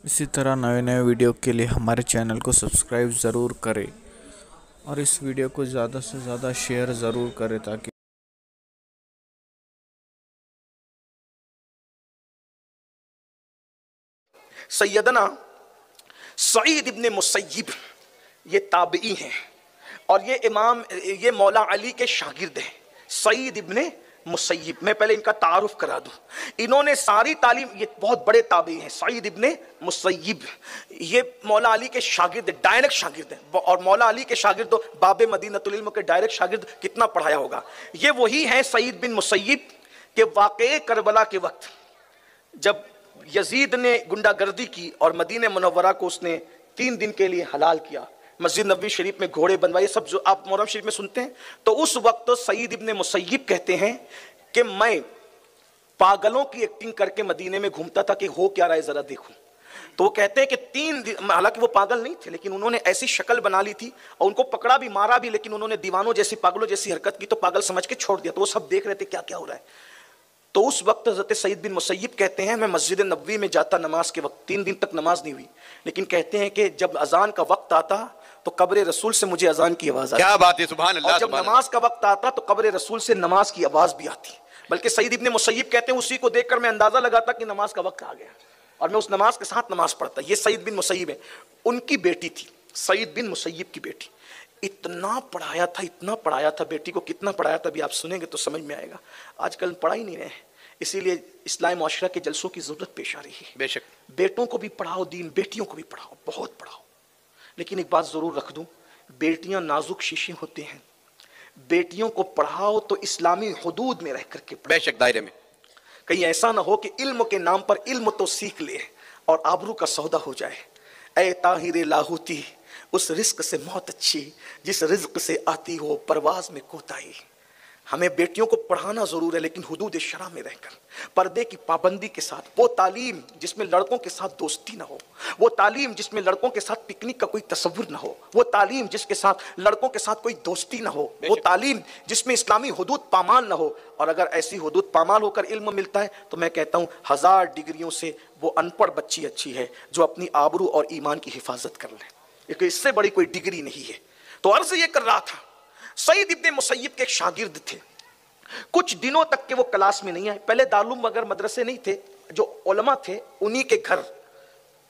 इसी तरह नए नए वीडियो के लिए हमारे चैनल को सब्सक्राइब ज़रूर करें और इस वीडियो को ज़्यादा से ज़्यादा शेयर ज़रूर करें ताकि सैयदना सईद इब्ने मुसय्यिब ये ताबई हैं और ये मौला अली के शागिर्द हैं। सईद इब्ने मुसय्यिब, मैं पहले इनका तारुफ करा दूं। इन्होंने सारी तालीम, ये बहुत बड़े ताबई हैं। सईद इब्ने मुसय्यिब ये मौला अली के शागिर्द, डायरेक्ट शागिर्द हैं। और मौला अली के शागिर्द तो बाबे मदीनतुल इल्म के डायरेक्ट शागिर्द कितना पढ़ाया होगा। ये वही हैं सईद बिन मुसय्यिब के वाक़े करबला के वक्त जब यजीद ने गुंडागर्दी की और मदीने मुनव्वरा को उसने 3 दिन के लिए हलाल किया, मस्जिद नबवी शरीफ में घोड़े बनवाए, सब जो आप मुहर्रम शरीफ में सुनते हैं। तो उस वक्त सईद इब्ने मुसय्यिब कहते हैं कि मैं पागलों की एक्टिंग करके मदीने में घूमता था कि हो क्या रहा है जरा देखूं। तो वो कहते हैं कि 3 दिन, हालांकि वो पागल नहीं थे लेकिन उन्होंने ऐसी शक्ल बना ली थी और उनको पकड़ा भी, मारा भी, लेकिन उन्होंने दीवानों जैसी, पागलों जैसी हरकत की तो पागल समझ के छोड़ दिया। तो वो सब देख रहे थे क्या क्या हो रहा है। तो उस वक्त हज़रत सईद बिन मुसय्यिब कहते हैं मैं मस्जिद नबवी में जाता नमाज के वक्त, 3 दिन तक नमाज नहीं हुई, लेकिन कहते हैं कि जब अजान का वक्त आता तो कब्र रसूल से मुझे अजान की आवाज़ आती। क्या बात है, सुभान अल्लाह। और जब नमाज का वक्त आता तो कब्र रसूल से नमाज की आवाज़ भी आती। बल्कि सईद इब्ने मुसय्यिब कहते हैं उसी को देखकर मैं अंदाज़ा लगाता कि नमाज का वक्त आ गया और मैं उस नमाज के साथ नमाज पढ़ता। ये सईद बिन मुसय्यिब है। उनकी बेटी थी, सईद बिन मुसय्यिब की बेटी। इतना पढ़ाया था, इतना पढ़ाया था, बेटी को कितना पढ़ाया था अभी आप सुनेंगे तो समझ में आएगा। आजकल पढ़ा ही नहीं रहे हैं, इसीलिए इस्लामी माशरा के जलसों की ज़रूरत पेश आ रही है। बेशक बेटों को भी पढ़ाओ दीन, बेटियों को भी पढ़ाओ, बहुत पढ़ाओ। लेकिन एक बात ज़रूर रख दूं, बेटियां नाजुक शीशे होते हैं। बेटियों को पढ़ाओ तो इस्लामी हुदूद में रह करके पढ़ाओ, बेशक दायरे में। कहीं ऐसा ना हो कि इल्म के नाम पर इल्म तो सीख ले और आबरू का सौदा हो जाए। ऐ ताहिरे लाहूती, उस रिस्क से मौत अच्छी जिस रिज्क से आती हो परवाज में कोताही। हमें बेटियों को पढ़ाना ज़रूर है लेकिन हुदूद शरा में रहकर, पर्दे की पाबंदी के साथ। वो तालीम जिसमें लड़कों के साथ दोस्ती ना हो, वो तालीम जिसमें लड़कों के साथ पिकनिक का कोई तसव्वुर ना हो, वो तालीम जिसके साथ लड़कों के साथ कोई दोस्ती ना हो, वो तालीम जिसमें इस्लामी हुदूद पामाल ना हो। और अगर ऐसी हुदूद पामाल होकर इल्म मिलता है तो मैं कहता हूँ 1000 डिग्रियों से वो अनपढ़ बच्ची अच्छी है जो अपनी आबरू और ईमान की हिफाजत कर ले। इससे बड़ी कोई डिग्री नहीं है। तो अर्ज ये कर रहा था, सईद इब्ने मुसय्यिब के एक शागिर्द थे। कुछ दिनों तक के वो क्लास में नहीं आए। पहले दारुल मगर मदरसे नहीं थे, जो उलमा थे उन्हीं के घर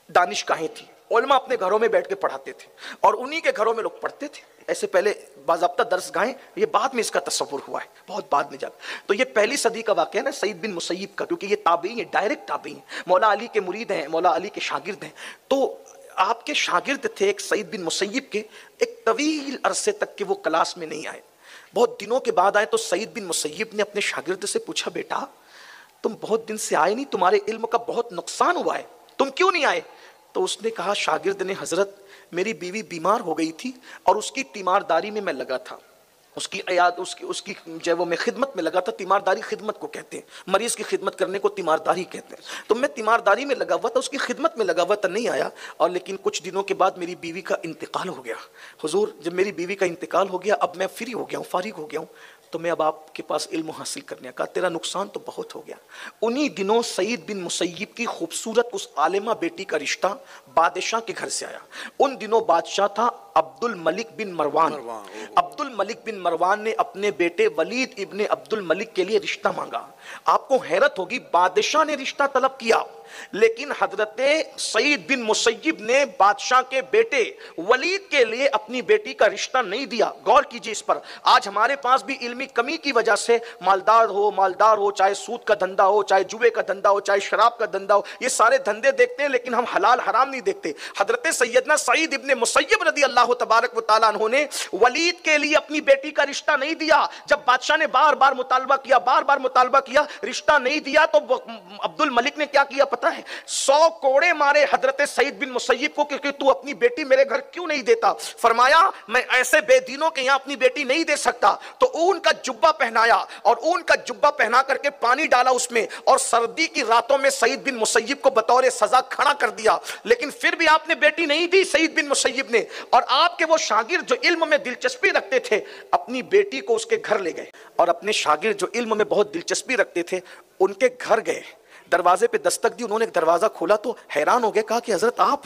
दानिशगाहें थी। उलमा अपने घरों में बैठ के पढ़ाते थे और उन्हीं के घरों में लोग पढ़ते थे। ऐसे पहले बाज़ाब्ता दर्सगाहें, ये बाद में इसका तस्वुर हुआ है, बहुत बाद में जाकर। तो ये पहली सदी का वाक़या है ना सईद बिन मुसय्यिब का, क्योंकि ये ताबई है, डायरेक्ट ताबई हैं, मौला अली के मुरीद हैं, मौला अली के शागिर्द हैं। तो आपके शागिर्द थे एक सईद बिन मुसय्यिब के। एक तवील अरसे तक के वो क्लास में नहीं आए, बहुत दिनों के बाद आए। तो सईद बिन मुसय्यिब ने अपने शागिर्द से पूछा, बेटा तुम बहुत दिन से आए नहीं, तुम्हारे इल्म का बहुत नुकसान हुआ है, तुम क्यों नहीं आए? तो उसने कहा, शागिर्द ने, हजरत मेरी बीवी बीमार हो गई थी और उसकी तीमारदारी में मैं लगा था, उसकी जो वो मैं खिदमत में लगा था। तीमारदारी खिदमत को कहते हैं, मरीज की खिदमत करने को तीमारदारी कहते हैं। तो मैं तीमारदारी में लगा हुआ था, उसकी खिदमत में लगा हुआ था, नहीं आया। और लेकिन कुछ दिनों के बाद मेरी बीवी का इंतकाल हो गया। हुजूर जब मेरी बीवी का इंतकाल हो गया, अब मैं फ्री हो गया हूँ, फारिग हो गया हूँ, तो मैं अब आपके पास इल्म हासिल करने का, तेरा नुकसान तो बहुत हो गया। उन्हीं दिनों सईद बिन मुसय्यिब की खूबसूरत उस आलिमा बेटी का रिश्ता बादशाह के घर से आया। उन दिनों बादशाह था अब्दुल मलिक बिन मरवान। अब्दुल मलिक बिन मरवान ने अपने बेटे वलीद इब्ने अब्दुल मलिक के लिए रिश्ता मांगा। आपको हैरत होगी, बादशाह ने रिश्ता तलब किया लेकिन हजरत सईद बिन मुसय्यिब ने बादशाह के बेटे वलीद के लिए अपनी बेटी का रिश्ता नहीं दिया। गौर कीजिए इस पर। आज हमारे पास भी इल्मी कमी की वजह से मालदार हो, चाहे सूद का धंधा हो, चाहे जुए का धंधा हो, चाहे शराब का धंधा हो, ये सारे धंधे देखते हैं लेकिन हम हलाल हराम नहीं देखते। हजरत सैयदना सईद इब्ने मुसय्यिब रज़ी अल्लाह तबारक व तआला अन्हु ने वलीद के लिए अपनी बेटी का रिश्ता नहीं दिया। जब बादशाह ने बार बार मुतालबा किया, रिश्ता नहीं दिया, तो अब्दुल मलिक ने क्या किया पता है? 100 कोड़े मारे हजरत सईद बिन मुसय्यिब को कि तू अपनी बेटी मेरे घर क्यों नहीं देता। फरमाया मैं ऐसे बेदीनों के यहां अपनी बेटी नहीं दे सकता। तो ऊन का जुब्बा पहनाया और ऊन का जुब्बा पहना करके पानी डाला उसमें और सर्दी की रातों में सईद बिन मुसय्यिब को बतौर सजा खड़ा कर दिया। लेकिन फिर भी आपने बेटी नहीं दी सईद बिन मुसय्यिब ने। और आपके वो शागिर्द जो इल्म में दिलचस्पी रखते थे, अपनी बेटी को उसके घर ले गए और अपने शागिर्द जो इल्म में बहुत दिलचस्पी रखते थे उनके घर गए। دروازے پہ دستک دی، انہوں نے دروازہ کھولا تو حیران ہو گئے، کہا کہ حضرت آپ؟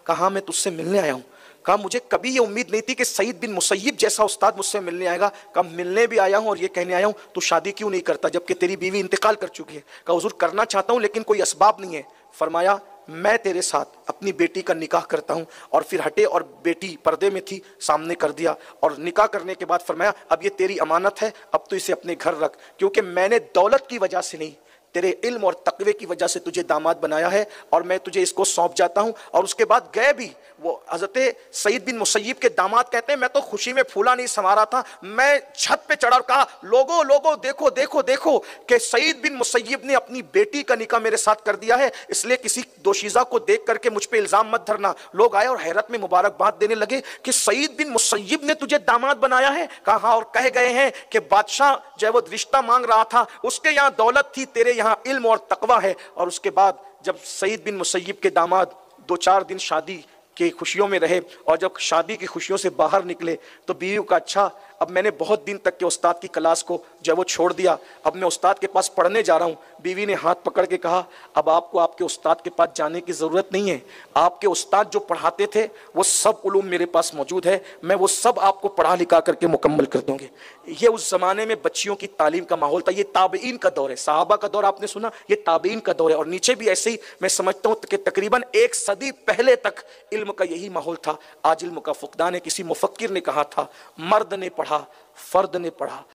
کہا میں تجھ سے ملنے آیا ہوں۔ کہا مجھے کبھی یہ امید نہیں تھی کہ سعید بن مسیب جیسا استاد مجھ سے ملنے آئے گا۔ کہا ملنے بھی آیا ہوں اور یہ کہنے آیا ہوں تو شادی کیوں نہیں کرتا جبکہ تیری بیوی انتقال کر چکی ہے؟ کہا حضور کرنا چاہتا ہوں لیکن کوئی اسباب نہیں ہے۔ فرمایا میں تیرے ساتھ اپنی بیٹی کا نکاح کرتا ہوں، اور پھر ہٹے اور بیٹی پردے میں تھی سامنے کر دیا، اور نکاح کرنے کے بعد فرمایا اب یہ تیری امانت ہے، اب تو اسے اپنے گھر رکھ، کیونکہ میں نے دولت کی وجہ سے نہیں تیرے علم اور تقوی کی وجہ سے تجھے داماد بنایا ہے، اور میں تجھے اس کو سونپ جاتا ہوں۔ اور اس کے بعد گئے بھی، وہ حضرت سعید بن مسیب کے داماد کہتے ہیں میں تو خوشی میں پھولا نہیں سما رہا تھا، میں چھت پہ چڑھا اور کہا لوگو دیکھو دیکھو دیکھو کہ سعید بن مسیب نے اپنی بیٹی کا نکاح میرے ساتھ کر دیا ہے، اس لیے کسی دوشیزہ کو دیکھ کر کے مجھ پہ الزام مت دھرنا۔ لوگ آئے اور حیرت میں مبارکباد دینے لگے کہ سعید بن مسیب نے تجھے داماد بنایا ہے؟ کہا ہاں، اور کہہ گئے ہیں کہ بادشاہ جو وہ رشتہ مانگ رہا تھا اس کے یہاں دولت تھی، تیرے یہاں علم اور تقوی ہے۔ اور اس کے بعد جب سعید بن مسیب کے داماد 2-4 دن شادی کی خوشیوں میں رہے، اور جب شادی کی خوشیوں سے باہر نکلے تو بیوی کا اچھا اب میں نے بہت دن تک کے استاد کی کلاس کو جو وہ چھوڑ دیا، اب میں استاد کے پاس پڑھنے جا رہا ہوں۔ بیوی نے ہاتھ پکڑ کے کہا اب آپ کو آپ کے استاد کے پاس جانے کی ضرورت نہیں ہے، آپ کے استاد جو پڑھاتے تھے وہ سب علوم میرے پاس موجود ہے، میں وہ سب آپ کو پڑھا لکھا کر کے مکمل کر دوں گے۔ یہ اس زمانے میں بچیوں کی تعلیم کا ماحول تھا، یہ تابعین کا دور ہے، صحابہ کا دور آپ نے سنا، یہ تابعین کا دور ہے، اور نیچے بھی ایسے ہی میں سمجھتا ہوں کہ تقریباً 1 صدی پہلے تک علم کا یہی ماحول تھا۔ آج علم کا فقدان ہے۔ کسی مفکر نے کہا تھا مرد نے پڑھا، فرد نے پڑھا،